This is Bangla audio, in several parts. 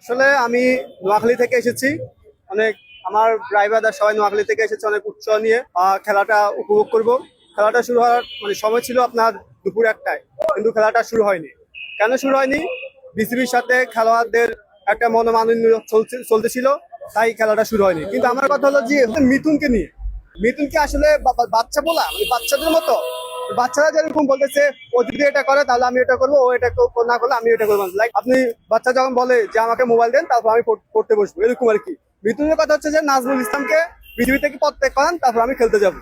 আসলে আমি নোয়াখালী থেকে এসেছি। অনেক আমার ড্রাইভাররা সবাই নোয়াখালী থেকে এসেছে অনেক উৎসাহ নিয়ে খেলাটা উপভোগ করব। খেলাটা শুরু হওয়ার সময় ছিল আপনার দুপুর 1টায়, কিন্তু খেলাটা শুরু হয়নি। কেন শুরু হয়নি? বিসিবির সাথে খেলোয়াড়দের একটা মনোমালিন্য চলতেছিল, তাই খেলাটা শুরু হয়নি। কিন্তু আমার কথা হলো যে মিথুনকে নিয়ে, মিথুনকে আসলে বাচ্চা বলা বাচ্চাদের মতো, বাচ্চারা যেরকম বলতেছে ও যদি এটা করে তাহলে আমি এটা করবো, ও এটা না করলে আমি এটা করবো। লাইক আপনি বাচ্চা যখন বলে যে আমাকে মোবাইল দেন তারপর আমি পড়তে বসবো, এরকম আর কি। মিথুনের কথা হচ্ছে যে নাজমুল ইসলামকে পৃথিবী থেকে প্রত্যেক করান, তারপর আমি খেলতে যাবো।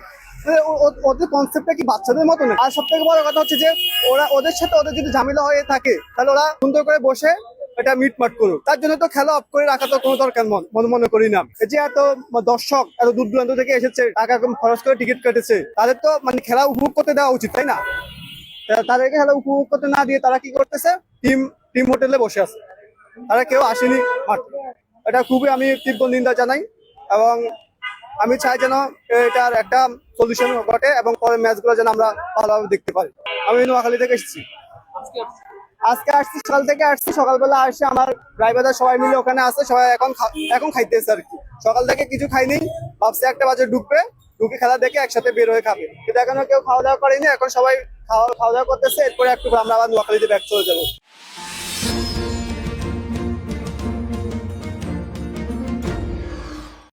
ওদের কনসেপ্টটা কি বাচ্চাদের মতো না? আর সব থেকে বড় কথা হচ্ছে যে ওদের সাথে ওদের যদি ঝামেলা হয়ে থাকে তাহলে ওরা সুন্দর করে বসে এটা মিটমাট করুক। তার জন্য তো খেলা অফ করে রাখা তো কোনো দরকার মনে করি না। এই যে এত দর্শক এত দূর দূরান্ত থেকে এসেছে, টাকা খরচ করে টিকিট কেটেছে, তাদের তো খেলা উপভোগ করতে দেওয়া উচিত, তাই না? তাদেরকে খেলা উপভোগ করতে না দিয়ে তারা কি করতেছে? টিম টিম হোটেলে বসে আছে, তারা কেউ আসেনি মাঠে। এটা খুবই আমি তীব্র নিন্দা জানাই, এবং আমি চাই যেন এটার একটা সলিউশন ঘটে এবং পরের ম্যাচগুলো যেন আমরা ভালোভাবে দেখতে পারি। আমি নোয়াখালী থেকে এসেছি। আজকে আসছি, সকাল থেকে আসছি। সকালবেলা আসে আমার ড্রাইভাররা সবাই মিলে ওখানে আছে, সবাই এখন খাইতেছে আর কি। সকাল থেকে কিছু খাইনি, ভাবছে 1টা বাজে ঢুকে খেলা দেখে একসাথে বের হয়ে খাবে, কিন্তু এখনো কেউ খাওয়া দাওয়া করেনি। এখন সবাই খাওয়া দাওয়া করতেছে, এরপরে একটু আমরা আবার নোয়াখালীতে ব্যাক চলে যাবো।